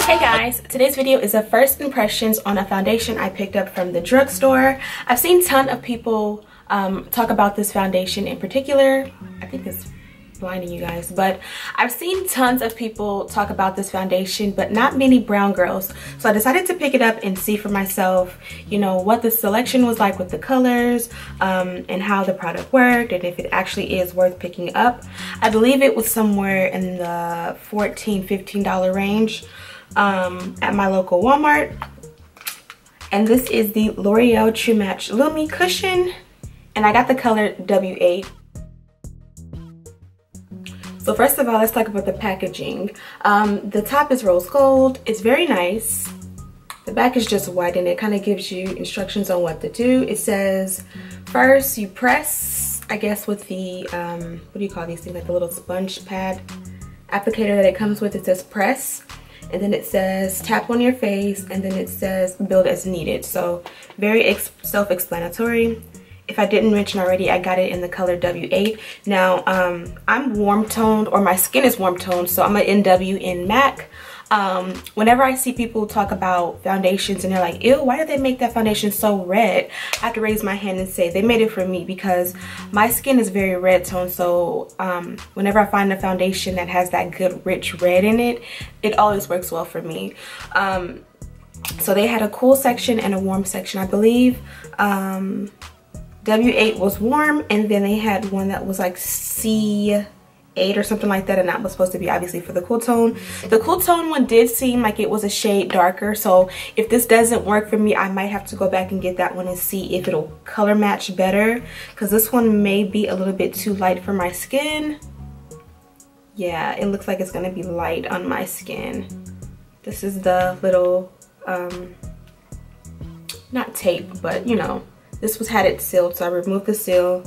Hey guys, today's video is a first impressions on a foundation I picked up from the drugstore. I've seen a ton of people talk about this foundation in particular. I think it's blinding you guys, but I've seen tons of people talk about this foundation, but not many brown girls. So I decided to pick it up and see for myself, you know, what the selection was like with the colors, and how the product worked, and if it actually is worth picking up. I believe it was somewhere in the $14–15 range at my local Walmart. And this is the L'Oreal Lumi Cushion, and I got the color W8. So first of all, let's talk about the packaging. The top is rose gold. It's very nice. The back is just white, and it kind of gives you instructions on what to do. It says first you press, I guess, with the what do you call these things, like the little sponge pad applicator that it comes with. It says press, and then it says tap on your face, and then it says build as needed. So very self-explanatory. If I didn't mention already, I got it in the color W8. Now, I'm warm toned, or my skin is warm toned, so I'm an NW in MAC. Whenever I see people talk about foundations and they're like, ew, why did they make that foundation so red? I have to raise my hand and say they made it for me, because my skin is very red toned. So whenever I find a foundation that has that good rich red in it, it always works well for me. So they had a cool section and a warm section, I believe. W8 was warm, and then they had one that was like C8 or something like that, and that was supposed to be obviously for the cool tone. The cool tone one did seem like it was a shade darker, so if this doesn't work for me, I might have to go back and get that one and see if it'll color match better, because this one may be a little bit too light for my skin. Yeah, it looks like it's gonna be light on my skin. This is the little not tape, but you know, this had it sealed, so I removed the seal.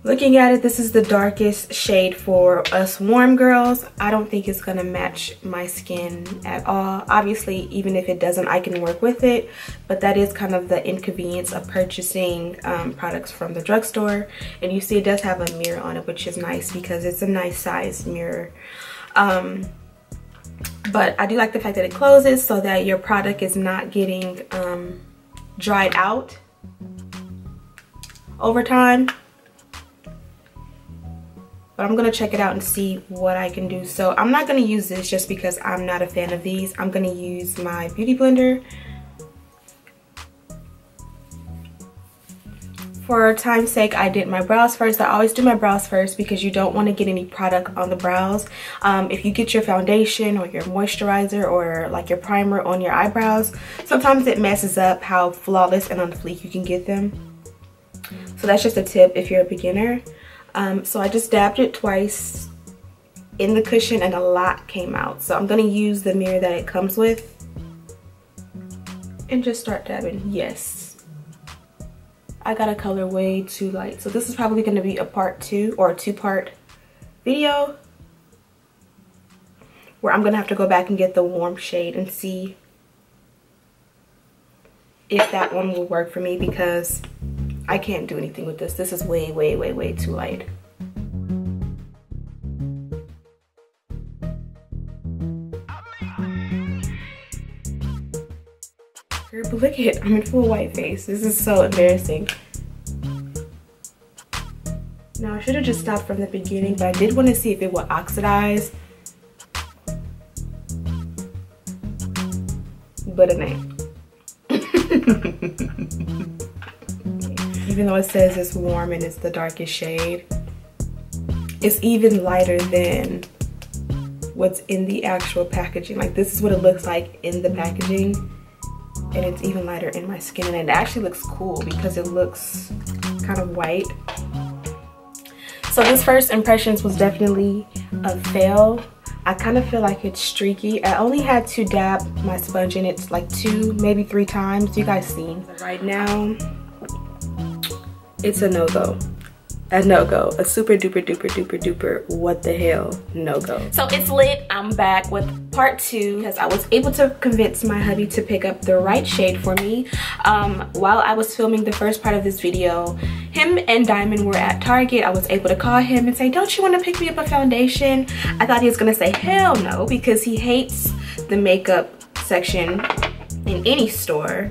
Looking at it, this is the darkest shade for us warm girls. I don't think it's gonna match my skin at all. Obviously, even if it doesn't, I can work with it, but that is kind of the inconvenience of purchasing products from the drugstore. And you see it does have a mirror on it, which is nice because it's a nice size mirror. But I do like the fact that it closes so that your product is not getting dried out over time. But I'm gonna check it out and see what I can do. So I'm not gonna use this just because I'm not a fan of these. I'm gonna use my beauty blender. For time's sake, I did my brows first. I always do my brows first because you don't want to get any product on the brows. If you get your foundation or your moisturizer or like your primer on your eyebrows, sometimes it messes up how flawless and on fleek you can get them. So that's just a tip if you're a beginner. So I just dabbed it twice in the cushion and a lot came out. So I'm going to use the mirror that it comes with and just start dabbing. Yes. I got a color way too light. So this is probably going to be a part 2 or a 2-part video where I'm going to have to go back and get the warm shade and see if that one will work for me, because I can't do anything with this. This is way, way, way, way too light. But look at it, I'm in full white face. This is so embarrassing. Now I should have just stopped from the beginning, but I did want to see if it would oxidize. But it ain't. Even though it says it's warm and it's the darkest shade, it's even lighter than what's in the actual packaging. Like, this is what it looks like in the packaging, and it's even lighter in my skin, and it actually looks cool because it looks kind of white. So this first impressions was definitely a fail. I kind of feel like it's streaky. I only had to dab my sponge in it like 2, maybe 3 times. You guys seen. Right now, it's a no-go. a no-go, a super duper duper duper duper what the hell no-go. So it's lit. I'm back with part 2 because I was able to convince my hubby to pick up the right shade for me. While I was filming the first part of this video, him and Diamond were at Target. I was able to call him and say, don't you want to pick me up a foundation? I thought he was gonna say hell no because he hates the makeup section in any store.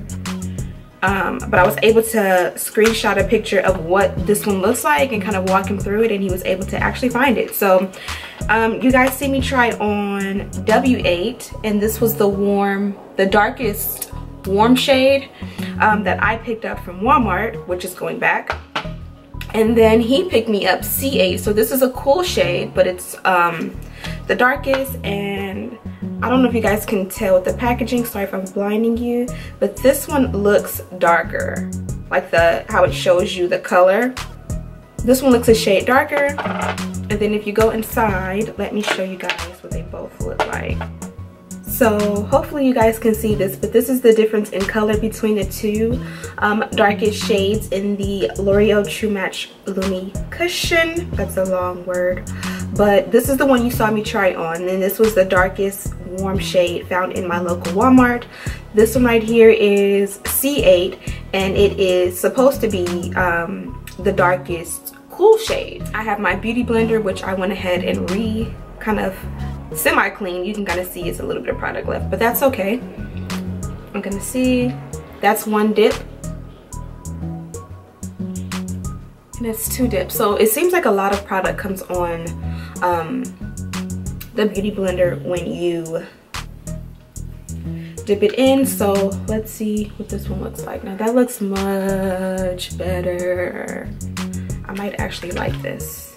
But I was able to screenshot a picture of what this one looks like and kind of walk him through it, and he was able to actually find it. So you guys see me try it on W8, and this was the darkest warm shade that I picked up from Walmart, which is going back. And then he picked me up C8, so this is a cool shade, but it's the darkest, and I don't know if you guys can tell with the packaging, sorry if I'm blinding you, but this one looks darker, like how it shows you the color. This one looks a shade darker, and then if you go inside, let me show you guys what they both look like. So hopefully you guys can see this, but this is the difference in color between the two darkest shades in the L'Oreal True Match Lumi Cushion. That's a long word, but this is the one you saw me try on, and this was the darkest warm shade found in my local Walmart. This one right here is C8, and it is supposed to be the darkest cool shade. I have my beauty blender, which I went ahead and kind of semi-clean. You can kind of see it's a little bit of product left, but that's okay. I'm gonna see, that's one dip and it's 2 dips, so it seems like a lot of product comes on the beauty blender when you dip it in. So let's see what this one looks like. Now that looks much better. I might actually like this.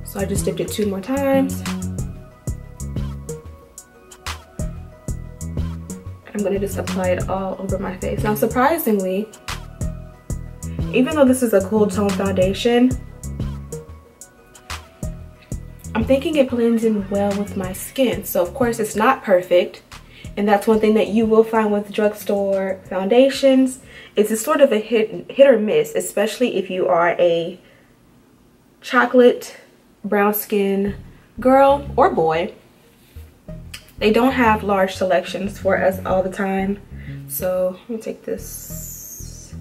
So I just dipped it 2 more times. I'm gonna just apply it all over my face. Now surprisingly, even though this is a cool tone foundation, I'm thinking it blends in well with my skin. So of course it's not perfect, and that's one thing that you will find with drugstore foundations. It's a sort of a hit or miss, especially if you are a chocolate brown skin girl or boy. They don't have large selections for us all the time. So let me take this.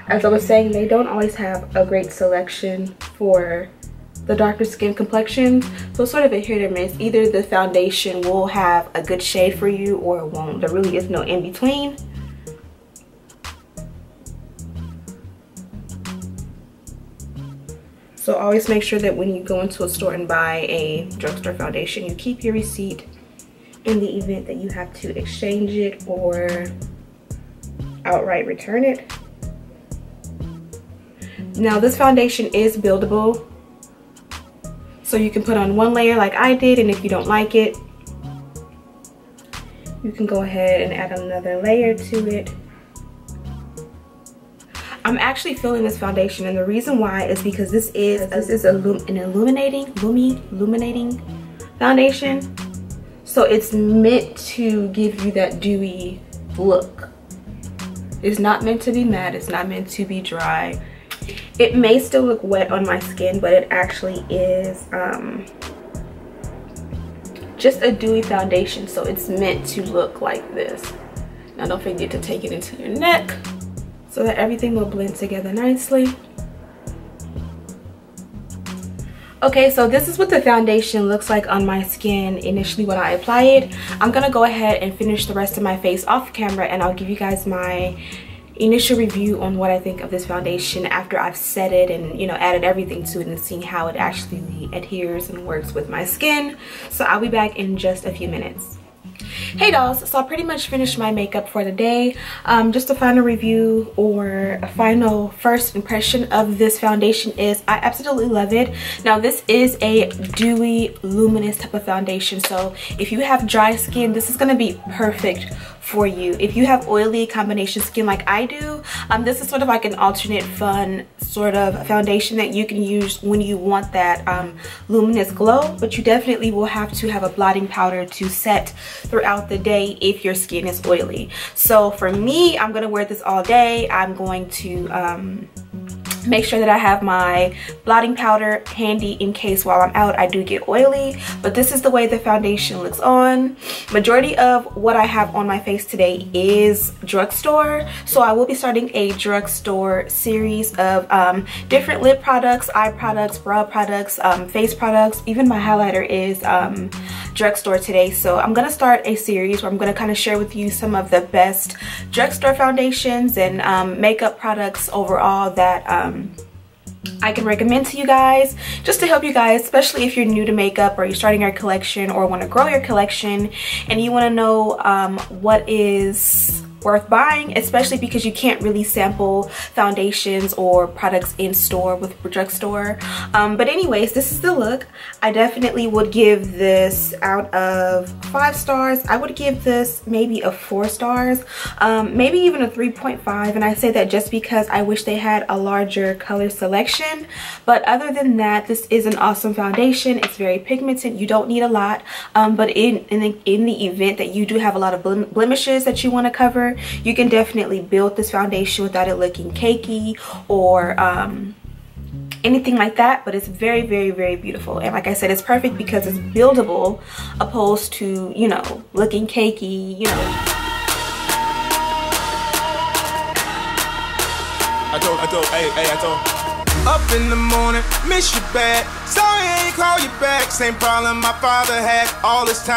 As I was saying, they don't always have a great selection for the darker skin complexions. So it's sort of a hit or miss. Either the foundation will have a good shade for you or it won't. There really is no in between. So always make sure that when you go into a store and buy a drugstore foundation, you keep your receipt in the event that you have to exchange it or outright return it. Now this foundation is buildable, so you can put on 1 layer like I did, and if you don't like it, you can go ahead and add another layer to it. I'm actually feeling this foundation, and the reason why is because this is an illuminating foundation. So it's meant to give you that dewy look. It's not meant to be matte, it's not meant to be dry. It may still look wet on my skin, but it actually is just a dewy foundation, so it's meant to look like this. Now don't forget to take it into your neck so that everything will blend together nicely. Okay, so this is what the foundation looks like on my skin initially when I apply it. I'm gonna go ahead and finish the rest of my face off camera, and I'll give you guys my initial review on what I think of this foundation after I've set it and, you know, added everything to it and seeing how it actually adheres and works with my skin. So I'll be back in just a few minutes. Hey dolls, so I pretty much finished my makeup for the day. Just a final review or a final first impression of this foundation is I absolutely love it. Now this is a dewy, luminous type of foundation, so if you have dry skin, this is going to be perfect for you. If you have oily combination skin like I do, this is sort of like an alternate fun sort of foundation that you can use when you want that luminous glow, but you definitely will have to have a blotting powder to set throughout the day if your skin is oily. So for me, I'm gonna wear this all day. I'm going to Make sure that I have my blotting powder handy in case while I'm out I do get oily. But this is the way the foundation looks on. Majority of what I have on my face today is drugstore. So I will be starting a drugstore series of different lip products, eye products, brow products, face products. Even my highlighter is drugstore today. So I'm gonna start a series where I'm gonna kind of share with you some of the best drugstore foundations and makeup products overall that I can recommend to you guys, just to help you guys, especially if you're new to makeup or you're starting your collection or want to grow your collection and you want to know what is worth buying, especially because you can't really sample foundations or products in store with drugstore. But anyways, this is the look. I definitely would give this, out of 5 stars, I would give this maybe a 4 stars, maybe even a 3.5. And I say that just because I wish they had a larger color selection. But other than that, this is an awesome foundation. It's very pigmented. You don't need a lot, but in the event that you do have a lot of blemishes that you want to cover, you can definitely build this foundation without it looking cakey or anything like that. But it's very, very, very beautiful. And like I said, it's perfect because it's buildable opposed to, you know, looking cakey, you know. I told. Up in the morning, miss you bad. Sorry I ain't call you back. Same problem my father had all this time.